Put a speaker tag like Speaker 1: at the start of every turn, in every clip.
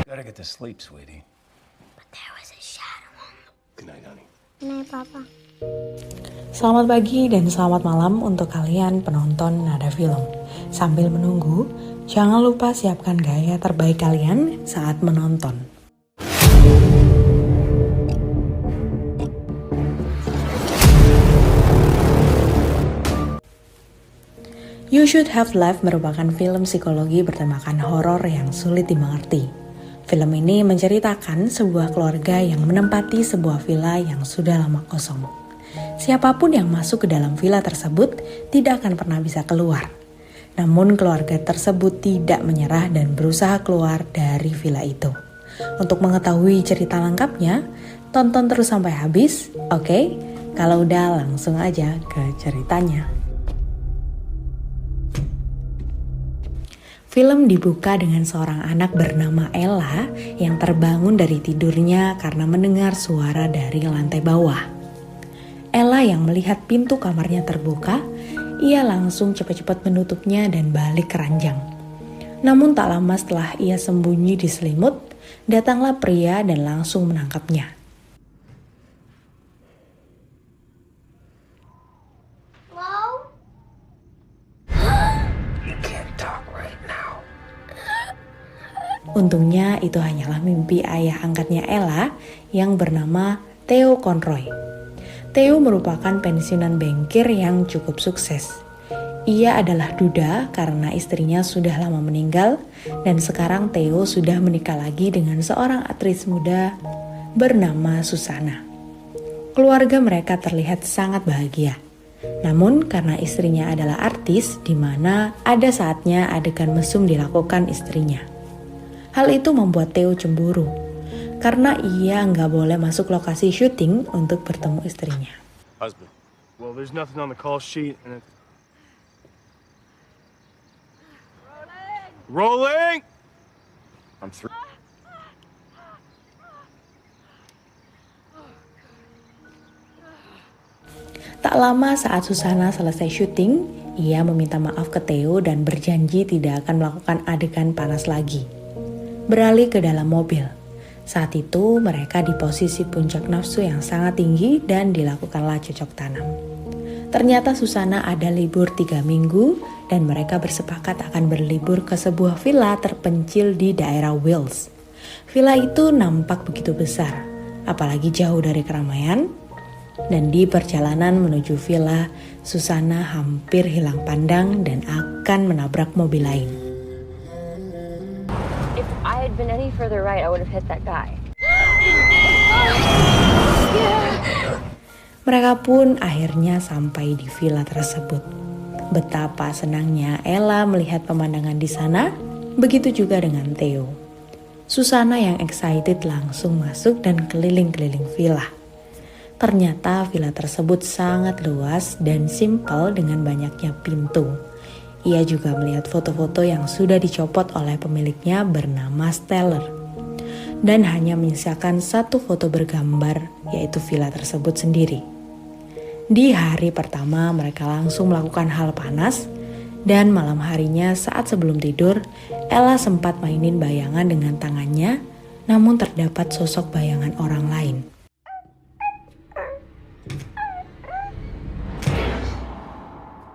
Speaker 1: Gotta get to sleep, sweetie.
Speaker 2: But there was a shadow on the...
Speaker 1: Good night, honey.
Speaker 2: Good night, Papa.
Speaker 3: Selamat pagi dan selamat malam untuk kalian penonton Nada Film. Sambil menunggu, jangan lupa siapkan gaya terbaik kalian saat menonton. You Should Have Left merupakan film psikologi bertemakan horor yang sulit dimengerti. Film ini menceritakan sebuah keluarga yang menempati sebuah villa yang sudah lama kosong. Siapapun yang masuk ke dalam villa tersebut tidak akan pernah bisa keluar. Namun keluarga tersebut tidak menyerah dan berusaha keluar dari villa itu. Untuk mengetahui cerita lengkapnya, tonton terus sampai habis, oke? Kalau udah langsung aja ke ceritanya. Film dibuka dengan seorang anak bernama Ella yang terbangun dari tidurnya karena mendengar suara dari lantai bawah. Ella yang melihat pintu kamarnya terbuka, ia langsung cepat-cepat menutupnya dan balik ke ranjang. Namun tak lama setelah ia sembunyi di selimut, datanglah pria dan langsung menangkapnya.
Speaker 2: Hello?
Speaker 1: You can't talk right now.
Speaker 3: Untungnya itu hanyalah mimpi ayah angkatnya Ella yang bernama Theo Conroy. Theo merupakan pensiunan bankir yang cukup sukses. Ia adalah duda karena istrinya sudah lama meninggal dan sekarang Theo sudah menikah lagi dengan seorang aktris muda bernama Susana. Keluarga mereka terlihat sangat bahagia. Namun karena istrinya adalah artis, di mana ada saatnya adegan mesum dilakukan istrinya. Hal itu membuat Theo cemburu, karena ia nggak boleh masuk lokasi syuting untuk bertemu istrinya.
Speaker 4: Husband. Well, there's nothing on the call sheet, and it's... Rolling! I'm through.
Speaker 3: Tak lama saat Susana selesai syuting, ia meminta maaf ke Theo dan berjanji tidak akan melakukan adegan panas lagi. Beralih ke dalam mobil. Saat itu mereka di posisi puncak nafsu yang sangat tinggi dan dilakukanlah cocok tanam. Ternyata Susana ada libur 3 minggu dan mereka bersepakat akan berlibur ke sebuah villa terpencil di daerah Wales. Villa itu nampak begitu besar, apalagi jauh dari keramaian. Dan di perjalanan menuju villa, Susana hampir hilang pandang dan akan menabrak mobil lain.
Speaker 5: If I had been any further right, I would have hit that guy.
Speaker 3: Mereka pun akhirnya sampai di villa tersebut. Betapa senangnya Ella melihat pemandangan di sana, begitu juga dengan Theo. Susana yang excited langsung masuk dan keliling-keliling villa. Ternyata villa tersebut sangat luas dan simpel dengan banyaknya pintu. Ia juga melihat foto-foto yang sudah dicopot oleh pemiliknya bernama Stellar. Dan hanya menyisakan satu foto bergambar, yaitu villa tersebut sendiri. Di hari pertama mereka langsung melakukan hal panas, dan malam harinya saat sebelum tidur, Ella sempat mainin bayangan dengan tangannya, namun terdapat sosok bayangan orang lain.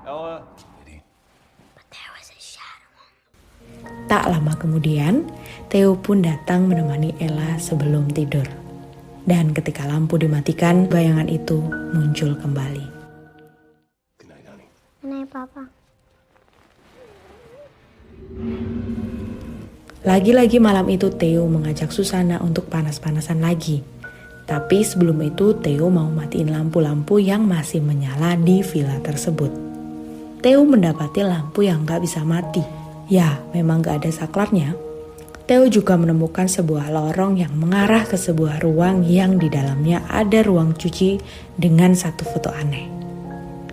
Speaker 4: Ella?
Speaker 2: But there was a shadow on the...
Speaker 3: Tak lama kemudian, Theo pun datang menemani Ella sebelum tidur. Dan ketika lampu dimatikan, bayangan itu muncul kembali.
Speaker 1: Good night, honey.
Speaker 2: Good night, Papa.
Speaker 3: Lagi-lagi malam itu Theo mengajak Susana untuk panas-panasan lagi. Tapi sebelum itu Theo mau matiin lampu-lampu yang masih menyala di villa tersebut. Theo mendapati lampu yang gak bisa mati. Ya, memang gak ada saklarnya. Theo juga menemukan sebuah lorong yang mengarah ke sebuah ruang yang di dalamnya ada ruang cuci dengan satu foto aneh.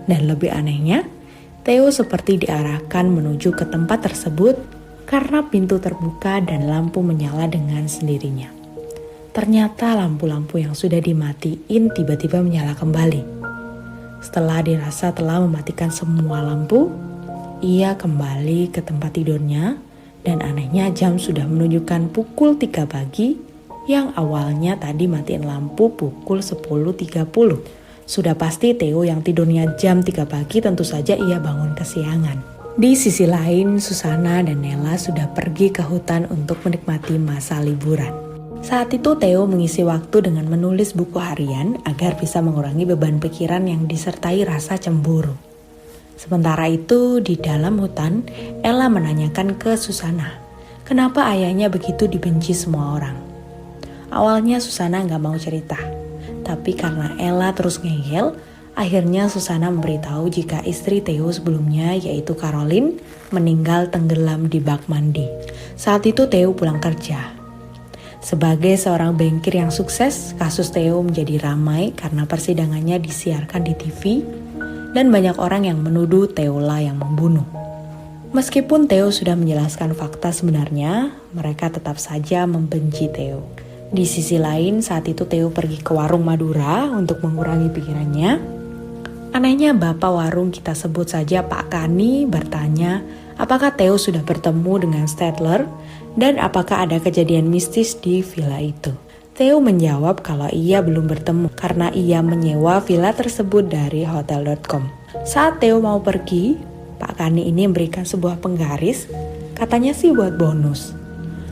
Speaker 3: Dan lebih anehnya, Theo seperti diarahkan menuju ke tempat tersebut karena pintu terbuka dan lampu menyala dengan sendirinya. Ternyata lampu-lampu yang sudah dimatiin tiba-tiba menyala kembali. Setelah dirasa telah mematikan semua lampu, ia kembali ke tempat tidurnya Dan anehnya jam sudah menunjukkan pukul 3 pagi yang awalnya tadi matiin lampu pukul 10.30. Sudah pasti Theo yang tidurnya jam 3 pagi tentu saja ia bangun kesiangan. Di sisi lain, Susana dan Nella sudah pergi ke hutan untuk menikmati masa liburan. Saat itu Theo mengisi waktu dengan menulis buku harian agar bisa mengurangi beban pikiran yang disertai rasa cemburu. Sementara itu di dalam hutan, Ella menanyakan ke Susana, kenapa ayahnya begitu dibenci semua orang. Awalnya Susana gak mau cerita, tapi karena Ella terus ngeyel, akhirnya Susana memberitahu jika istri Theo sebelumnya yaitu Caroline meninggal tenggelam di bak mandi. Saat itu Theo pulang kerja. Sebagai seorang bankir yang sukses, kasus Theo menjadi ramai karena persidangannya disiarkan di TV dan banyak orang yang menuduh Theo lah yang membunuh. Meskipun Theo sudah menjelaskan fakta sebenarnya, mereka tetap saja membenci Theo. Di sisi lain, saat itu Theo pergi ke warung Madura untuk mengurangi pikirannya. Anehnya bapak warung, kita sebut saja Pak Kani, bertanya apakah Theo sudah bertemu dengan Stadler dan apakah ada kejadian mistis di villa itu. Theo menjawab kalau ia belum bertemu karena ia menyewa villa tersebut dari hotel.com. Saat Theo mau pergi, Pak Kani ini memberikan sebuah penggaris, katanya sih buat bonus.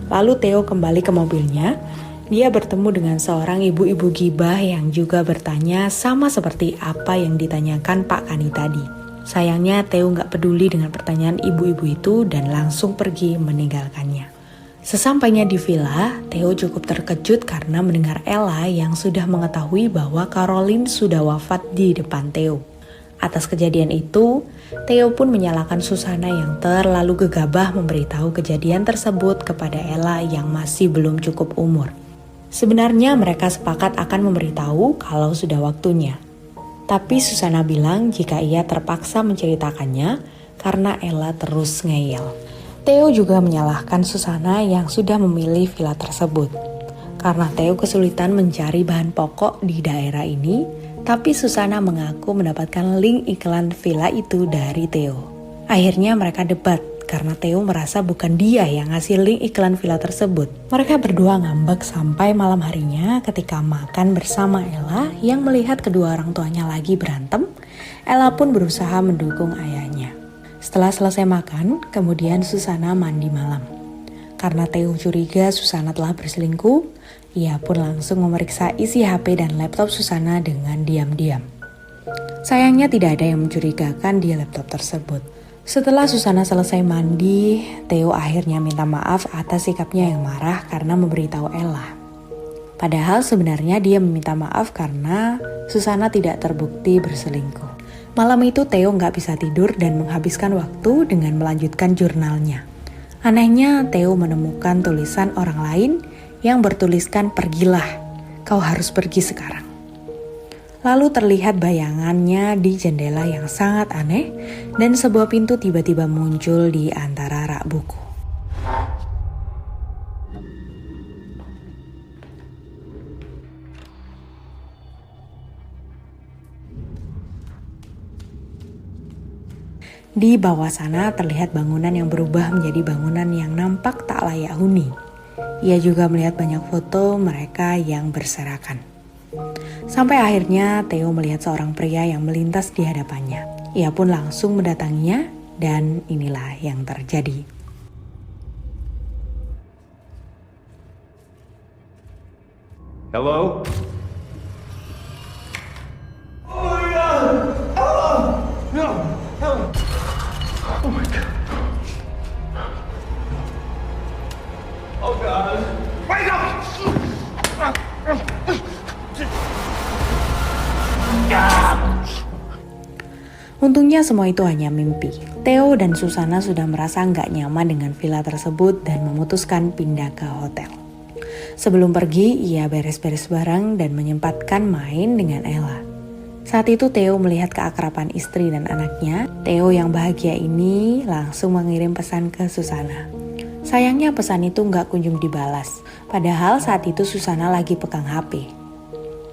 Speaker 3: Lalu Theo kembali ke mobilnya. Dia bertemu dengan seorang ibu-ibu gibah yang juga bertanya sama seperti apa yang ditanyakan Pak Kani tadi. Sayangnya Theo gak peduli dengan pertanyaan ibu-ibu itu dan langsung pergi meninggalkannya. Sesampainya di villa, Theo cukup terkejut karena mendengar Ella yang sudah mengetahui bahwa Caroline sudah wafat di depan Theo. Atas kejadian itu, Theo pun menyalahkan Susana yang terlalu gegabah memberitahu kejadian tersebut kepada Ella yang masih belum cukup umur. Sebenarnya mereka sepakat akan memberitahu kalau sudah waktunya. Tapi Susana bilang jika ia terpaksa menceritakannya karena Ella terus ngeyel. Theo juga menyalahkan Susana yang sudah memilih villa tersebut. Karena Theo kesulitan mencari bahan pokok di daerah ini, tapi Susana mengaku mendapatkan link iklan villa itu dari Theo. Akhirnya mereka debat karena Theo merasa bukan dia yang ngasih link iklan villa tersebut. Mereka berdua ngambek sampai malam harinya ketika makan bersama Ella yang melihat kedua orang tuanya lagi berantem. Ella pun berusaha mendukung ayahnya. Setelah selesai makan, kemudian Susana mandi malam. Karena Theo curiga Susana telah berselingkuh, ia pun langsung memeriksa isi HP dan laptop Susana dengan diam-diam. Sayangnya tidak ada yang mencurigakan di laptop tersebut. Setelah Susana selesai mandi, Theo akhirnya minta maaf atas sikapnya yang marah karena memberitahu Ella. Padahal sebenarnya dia meminta maaf karena Susana tidak terbukti berselingkuh. Malam itu Theo nggak bisa tidur dan menghabiskan waktu dengan melanjutkan jurnalnya. Anehnya Theo menemukan tulisan orang lain yang bertuliskan pergilah, kau harus pergi sekarang. Lalu terlihat bayangannya di jendela yang sangat aneh dan sebuah pintu tiba-tiba muncul di antara rak buku. Di bawah sana terlihat bangunan yang berubah menjadi bangunan yang nampak tak layak huni. Ia juga melihat banyak foto mereka yang berserakan. Sampai akhirnya Theo melihat seorang pria yang melintas di hadapannya. Ia pun langsung mendatanginya dan inilah yang terjadi.
Speaker 1: Hello?
Speaker 3: Untungnya semua itu hanya mimpi. Theo dan Susana sudah merasa nggak nyaman dengan villa tersebut dan memutuskan pindah ke hotel. Sebelum pergi, ia beres-beres barang dan menyempatkan main dengan Ella. Saat itu Theo melihat keakraban istri dan anaknya. Theo yang bahagia ini langsung mengirim pesan ke Susana. Sayangnya pesan itu nggak kunjung dibalas, padahal saat itu Susana lagi pegang HP.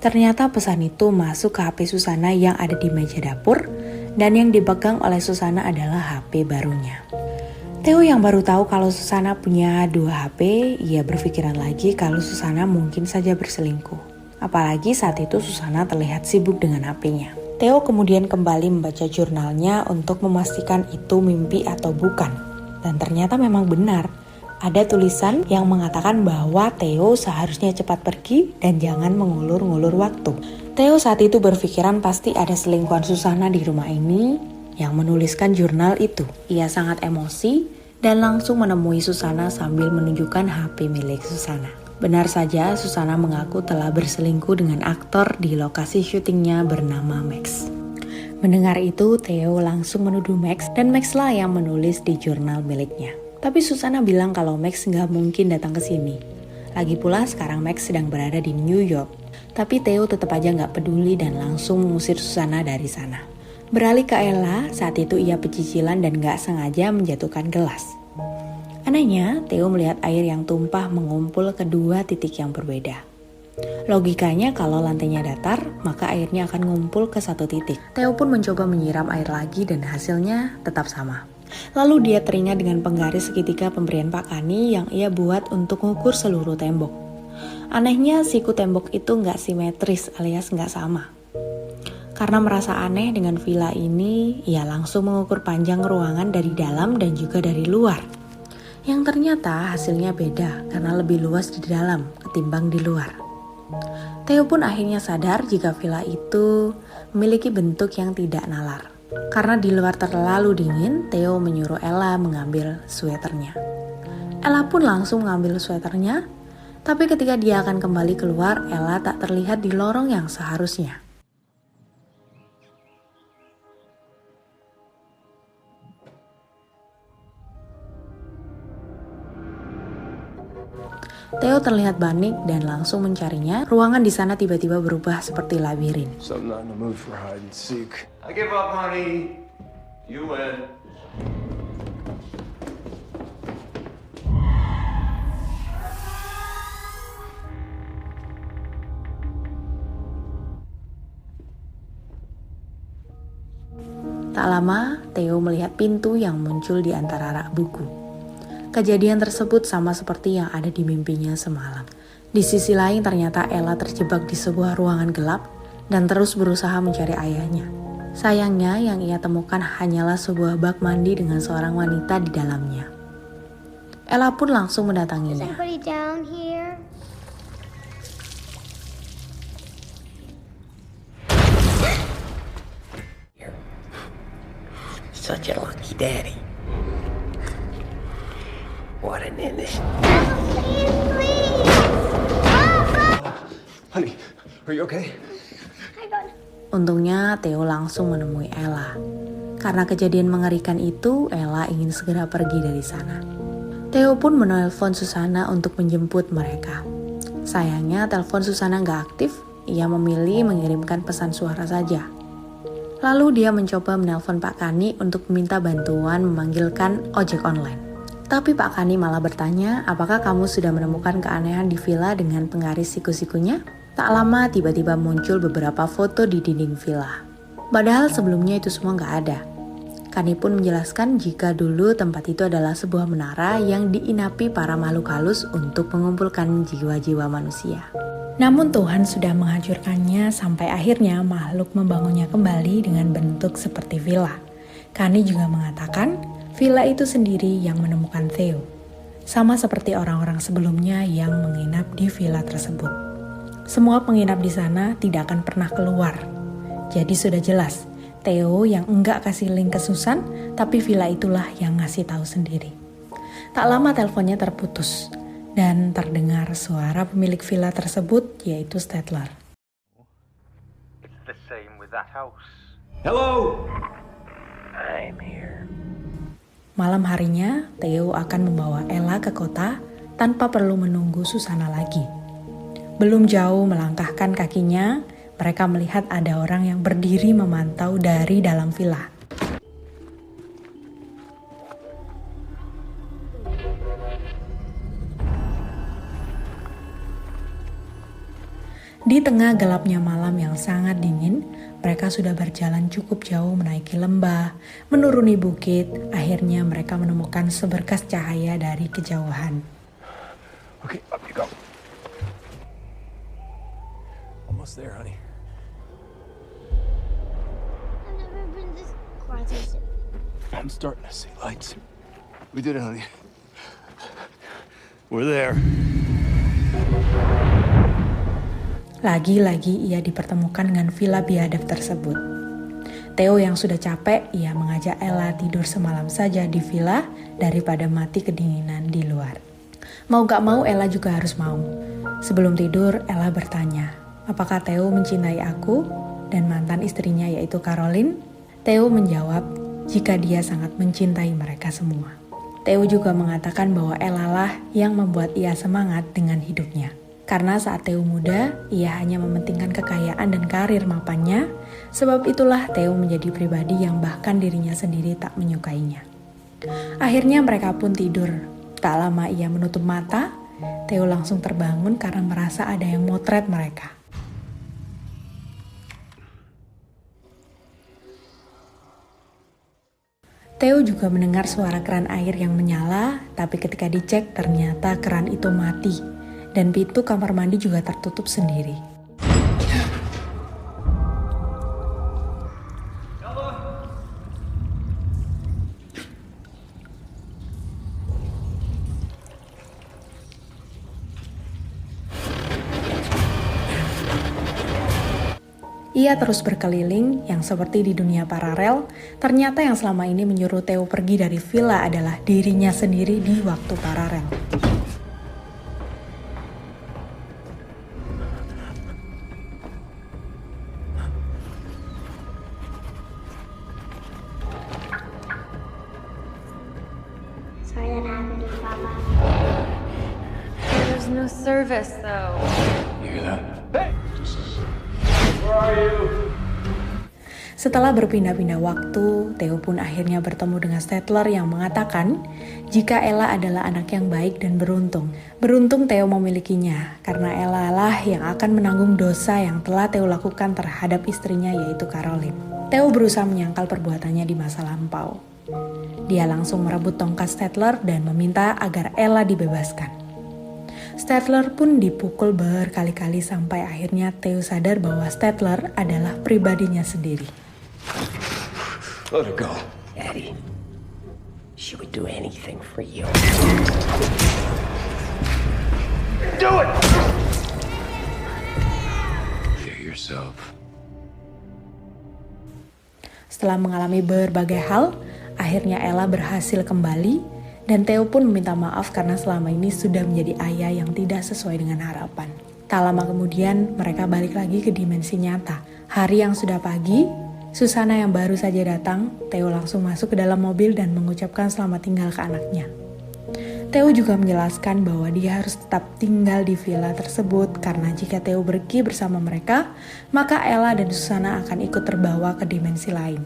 Speaker 3: Ternyata pesan itu masuk ke HP Susana yang ada di meja dapur, dan yang dipegang oleh Susana adalah HP barunya. Theo yang baru tahu kalau Susana punya 2 HP, ia berpikiran lagi kalau Susana mungkin saja berselingkuh. Apalagi saat itu Susana terlihat sibuk dengan HP-nya. Theo kemudian kembali membaca jurnalnya untuk memastikan itu mimpi atau bukan. Dan ternyata memang benar. Ada tulisan yang mengatakan bahwa Theo seharusnya cepat pergi dan jangan mengulur-ngulur waktu. Theo saat itu berpikiran pasti ada selingkuhan Susana di rumah ini yang menuliskan jurnal itu. Ia sangat emosi dan langsung menemui Susana sambil menunjukkan HP milik Susana. Benar saja, Susana mengaku telah berselingkuh dengan aktor di lokasi syutingnya bernama Max. Mendengar itu, Theo langsung menuduh Max dan Max lah yang menulis di jurnal miliknya. Tapi Susana bilang kalau Max nggak mungkin datang ke sini. Lagi pula sekarang Max sedang berada di New York. Tapi Theo tetap aja nggak peduli dan langsung mengusir Susana dari sana. Beralih ke Ella, saat itu ia pecicilan dan gak sengaja menjatuhkan gelas. Anehnya, Theo melihat air yang tumpah mengumpul ke 2 titik yang berbeda. Logikanya kalau lantainya datar, maka airnya akan ngumpul ke 1 titik. Theo pun mencoba menyiram air lagi dan hasilnya tetap sama. Lalu dia teringat dengan penggaris segitiga pemberian Pak Kani yang ia buat untuk mengukur seluruh tembok. Anehnya siku tembok itu gak simetris alias gak sama. Karena merasa aneh dengan villa ini, ia langsung mengukur panjang ruangan dari dalam dan juga dari luar. Yang ternyata hasilnya beda karena lebih luas di dalam ketimbang di luar. Theo pun akhirnya sadar jika villa itu memiliki bentuk yang tidak nalar. Karena di luar terlalu dingin, Theo menyuruh Ella mengambil sweaternya. Ella pun langsung mengambil sweaternya, tapi ketika dia akan kembali keluar, Ella tak terlihat di lorong yang seharusnya. Theo terlihat panik dan langsung mencarinya. Ruangan di sana tiba-tiba berubah seperti labirin.
Speaker 4: So I'm not in the mood for hide and seek.
Speaker 1: I give up, honey. You win.
Speaker 3: Tak lama, Theo melihat pintu yang muncul di antara rak buku. Kejadian tersebut sama seperti yang ada di mimpinya semalam. Di sisi lain ternyata Ella terjebak di sebuah ruangan gelap dan terus berusaha mencari ayahnya. Sayangnya yang ia temukan hanyalah sebuah bak mandi dengan seorang wanita di dalamnya. Ella pun langsung
Speaker 2: Is
Speaker 3: mendatanginya.
Speaker 2: anybody down here?
Speaker 1: You're such a lucky daddy. What an innocent.
Speaker 2: Please, please!
Speaker 1: Honey, are you okay?
Speaker 2: I got
Speaker 3: Untungnya Theo langsung menemui Ella. Karena kejadian mengerikan itu, Ella ingin segera pergi dari sana. Theo pun menelpon Susana untuk menjemput mereka. Sayangnya telepon Susana nggak aktif, ia memilih mengirimkan pesan suara saja. Lalu dia mencoba menelpon Pak Kani untuk meminta bantuan memanggilkan ojek online. Tapi Pak Kani malah bertanya, apakah kamu sudah menemukan keanehan di villa dengan penggaris siku-sikunya? Tak lama tiba-tiba muncul beberapa foto di dinding villa. Padahal sebelumnya itu semua nggak ada. Kani pun menjelaskan jika dulu tempat itu adalah sebuah menara yang diinapi para makhluk halus untuk mengumpulkan jiwa-jiwa manusia. Namun Tuhan sudah menghancurkannya sampai akhirnya makhluk membangunnya kembali dengan bentuk seperti villa. Kani juga mengatakan villa itu sendiri yang menemukan Theo. Sama seperti orang-orang sebelumnya yang menginap di villa tersebut. Semua penginap di sana tidak akan pernah keluar. Jadi sudah jelas, Theo yang enggak kasih link ke Susan, tapi villa itulah yang ngasih tahu sendiri. Tak lama teleponnya terputus, dan terdengar suara pemilik villa tersebut, yaitu Stedler.
Speaker 6: It's the same with that house.
Speaker 1: Hello? I'm here.
Speaker 3: Malam harinya, Theo akan membawa Ella ke kota tanpa perlu menunggu Susana lagi. Belum jauh melangkahkan kakinya, mereka melihat ada orang yang berdiri memantau dari dalam villa. Di tengah gelapnya malam yang sangat dingin, mereka sudah berjalan cukup jauh menaiki lembah, menuruni bukit. Akhirnya mereka menemukan seberkas cahaya dari kejauhan.
Speaker 4: Okay, up you go. Almost there, honey.
Speaker 2: I've never been this quiet.
Speaker 4: I'm starting to see lights. We did it, honey. We're there.
Speaker 3: Lagi-lagi ia dipertemukan dengan villa biadab tersebut. Theo yang sudah capek, ia mengajak Ella tidur semalam saja di villa daripada mati kedinginan di luar. Mau gak mau Ella juga harus mau. Sebelum tidur, Ella bertanya, apakah Theo mencintai aku dan mantan istrinya yaitu Caroline? Theo menjawab, jika dia sangat mencintai mereka semua. Theo juga mengatakan bahwa Ella lah yang membuat ia semangat dengan hidupnya. Karena saat Theo muda, ia hanya mementingkan kekayaan dan karir mapannya, sebab itulah Theo menjadi pribadi yang bahkan dirinya sendiri tak menyukainya. Akhirnya mereka pun tidur. Tak lama ia menutup mata, Theo langsung terbangun karena merasa ada yang motret mereka. Theo juga mendengar suara keran air yang menyala, tapi ketika dicek ternyata keran itu mati. Dan pintu kamar mandi juga tertutup sendiri. Ia terus berkeliling, yang seperti di dunia paralel, ternyata yang selama ini menyuruh Theo pergi dari villa adalah dirinya sendiri di waktu paralel.
Speaker 2: Sorry that happened to you, Papa.
Speaker 5: There's no service, though.
Speaker 4: You hear that? Hey! Where are you?
Speaker 3: Setelah berpindah-pindah waktu, Theo pun akhirnya bertemu dengan Statler yang mengatakan jika Ella adalah anak yang baik dan beruntung. Beruntung Theo memilikinya, karena Ella lah yang akan menanggung dosa yang telah Theo lakukan terhadap istrinya yaitu Caroline. Theo berusaha menyangkal perbuatannya di masa lampau. Dia langsung merebut tongkat Statler dan meminta agar Ella dibebaskan. Statler pun dipukul berkali-kali sampai akhirnya Theo sadar bahwa Statler adalah pribadinya sendiri.
Speaker 4: Let her go.
Speaker 1: Daddy, she would do anything for you.
Speaker 4: Do it! Clear yourself.
Speaker 3: Setelah mengalami berbagai hal, akhirnya Ella berhasil kembali dan Theo pun meminta maaf karena selama ini sudah menjadi ayah yang tidak sesuai dengan harapan. Tak lama kemudian mereka balik lagi ke dimensi nyata. Hari yang sudah pagi, Susana yang baru saja datang, Theo langsung masuk ke dalam mobil dan mengucapkan selamat tinggal ke anaknya. Theo juga menjelaskan bahwa dia harus tetap tinggal di villa tersebut karena jika Theo pergi bersama mereka, maka Ella dan Susana akan ikut terbawa ke dimensi lain.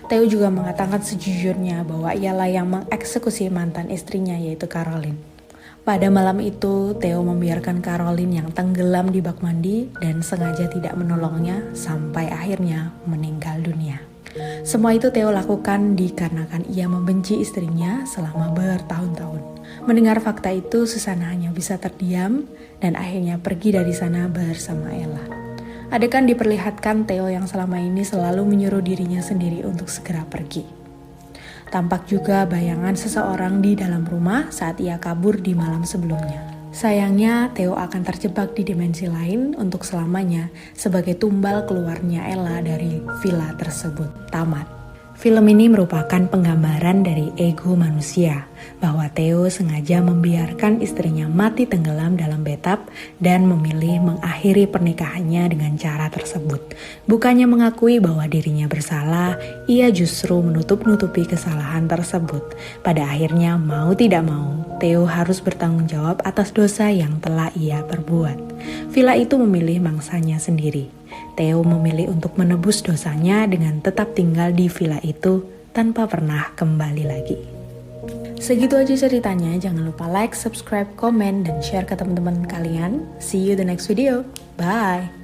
Speaker 3: Theo juga mengatakan sejujurnya bahwa ialah yang mengeksekusi mantan istrinya yaitu Caroline. Pada malam itu, Theo membiarkan Caroline yang tenggelam di bak mandi dan sengaja tidak menolongnya sampai akhirnya meninggal dunia. Semua itu Theo lakukan dikarenakan ia membenci istrinya selama bertahun-tahun. Mendengar fakta itu, Susana hanya bisa terdiam dan akhirnya pergi dari sana bersama Ella. Adegan diperlihatkan Theo yang selama ini selalu menyuruh dirinya sendiri untuk segera pergi. Tampak juga bayangan seseorang di dalam rumah saat ia kabur di malam sebelumnya. Sayangnya, Theo akan terjebak di dimensi lain untuk selamanya sebagai tumbal keluarnya Ella dari villa tersebut. Tamat. Film ini merupakan penggambaran dari ego manusia, bahwa Theo sengaja membiarkan istrinya mati tenggelam dalam bathtub dan memilih mengakhiri pernikahannya dengan cara tersebut. Bukannya mengakui bahwa dirinya bersalah, ia justru menutup-nutupi kesalahan tersebut. Pada akhirnya, mau tidak mau, Theo harus bertanggung jawab atas dosa yang telah ia perbuat. Villa itu memilih mangsanya sendiri. Theo memilih untuk menebus dosanya dengan tetap tinggal di villa itu tanpa pernah kembali lagi. Segitu aja ceritanya, jangan lupa like, subscribe, komen, dan share ke teman-teman kalian. See you the next video. Bye!